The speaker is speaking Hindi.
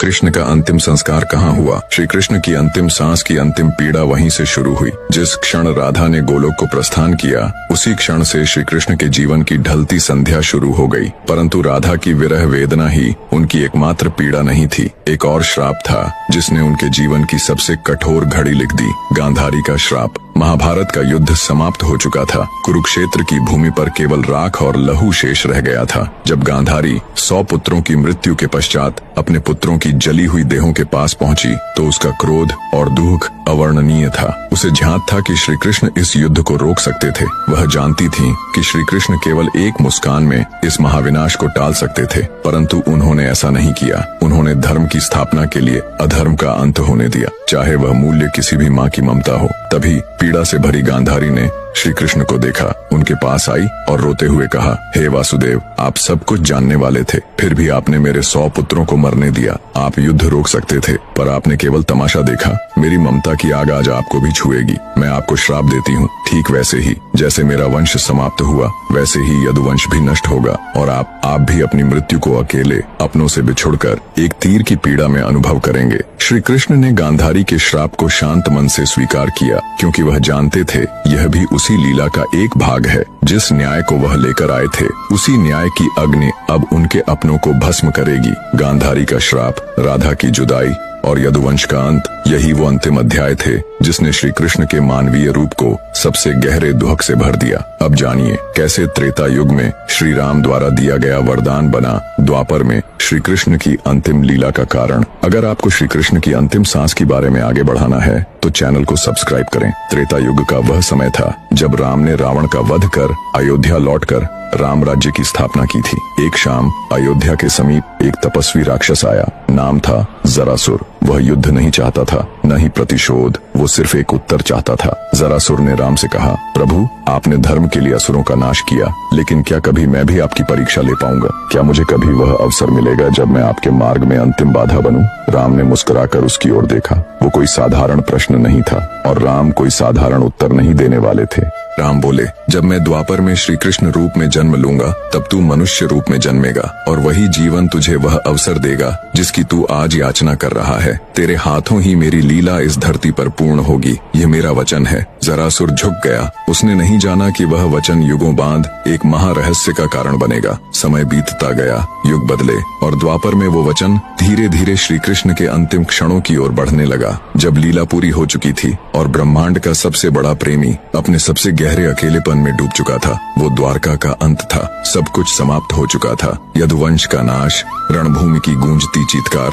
कृष्ण का अंतिम संस्कार कहाँ हुआ? श्री कृष्ण की अंतिम सांस की अंतिम पीड़ा वहीं से शुरू हुई। जिस क्षण राधा ने गोलोक को प्रस्थान किया, उसी क्षण से श्री कृष्ण के जीवन की ढलती संध्या शुरू हो गई। परंतु राधा की विरह वेदना ही उनकी एकमात्र पीड़ा नहीं थी। एक और श्राप था जिसने उनके जीवन की सबसे कठोर घड़ी लिख दी, गांधारी का श्राप। महाभारत का युद्ध समाप्त हो चुका था। कुरुक्षेत्र की भूमि पर केवल राख और लहू शेष रह गया था। जब गांधारी 100 पुत्रों की मृत्यु के पश्चात अपने पुत्रों की जली हुई देहों के पास पहुंची तो उसका क्रोध और दुख अवर्णनीय था। उसे झांत था कि श्री कृष्ण इस युद्ध को रोक सकते थे। वह जानती थी कि श्री कृष्ण केवल एक मुस्कान में इस महाविनाश को टाल सकते थे, परंतु उन्होंने ऐसा नहीं किया। उन्होंने धर्म की स्थापना के लिए अधर्म का अंत होने दिया, चाहे वह मूल्य किसी भी माँ की ममता हो। तभी पीड़ा से भरी गांधारी ने श्री कृष्ण को देखा, उनके पास आई और रोते हुए कहा, हे वासुदेव, आप सब कुछ जानने वाले थे, फिर भी आपने मेरे 100 पुत्रों को मरने दिया। आप युद्ध रोक सकते थे, पर आपने केवल तमाशा देखा। मेरी ममता की आग आज आपको भी छुएगी। मैं आपको श्राप देती हूँ, ठीक वैसे ही जैसे मेरा वंश समाप्त हुआ, वैसे ही यदुवंश भी नष्ट होगा और आप भी अपनी मृत्यु को अकेले अपनों से बिछुड़कर एक तीर की पीड़ा में अनुभव करेंगे। श्री कृष्ण ने गांधारी के श्राप को शांत मन से स्वीकार किया, क्योंकि वह जानते थे यह भी उसी लीला का एक भाग है। जिस न्याय को वह लेकर आए थे, उसी न्याय की अग्नि अब उनके अपनों को भस्म करेगी। गांधारी का श्राप, राधा की जुदाई और यदुवंश का अंत, यही वो अंतिम अध्याय थे जिसने श्री कृष्ण के मानवीय रूप को सबसे गहरे दुख से भर दिया। अब जानिए कैसे त्रेता युग में श्री राम द्वारा दिया गया वरदान बना द्वापर में श्री कृष्ण की अंतिम लीला का कारण। अगर आपको श्री कृष्ण की अंतिम सांस के बारे में आगे बढ़ाना है तो चैनल को सब्सक्राइब करें। त्रेता युग का वह समय था जब राम ने रावण का वध कर अयोध्या लौटकर राम राज्य की स्थापना की थी। एक शाम अयोध्या के समीप एक तपस्वी राक्षस आया, नाम था जरासुर। वह युद्ध नहीं चाहता था, न ही प्रतिशोध, वो सिर्फ एक उत्तर चाहता था। जरासुर ने राम से कहा, प्रभु, आपने धर्म के लिए असुरों का नाश किया, लेकिन क्या कभी मैं भी आपकी परीक्षा ले पाऊंगा? क्या मुझे कभी वह अवसर मिलेगा जब मैं आपके मार्ग में अंतिम बाधा बनूं? राम ने मुस्कुराकर उसकी ओर देखा। वो कोई साधारण प्रश्न नहीं था और राम कोई साधारण उत्तर नहीं देने वाले थे। राम बोले, जब मैं द्वापर में श्री कृष्ण रूप में जन्म लूंगा, तब तू मनुष्य रूप में जन्मेगा और वही जीवन तुझे वह अवसर देगा जिसकी तू आज याचना कर रहा है। तेरे हाथों ही मेरी लीला इस धरती पर पूर्ण होगी, ये मेरा वचन है। जरासुर झुक गया। उसने नहीं जाना कि वह वचन युगों बाद एक महारहस्य का कारण बनेगा। समय बीतता गया, युग बदले और द्वापर में वो वचन धीरे धीरे श्री कृष्ण के अंतिम क्षणों की ओर बढ़ने लगा। जब लीला पूरी हो चुकी थी और ब्रह्मांड का सबसे बड़ा प्रेमी अपने सबसे गहरे अकेलेपन में डूब चुका था, वो द्वारका का अंत था। सब कुछ समाप्त हो चुका था। यदुवंश का नाश, रणभूमि की गूंजती चीत्कार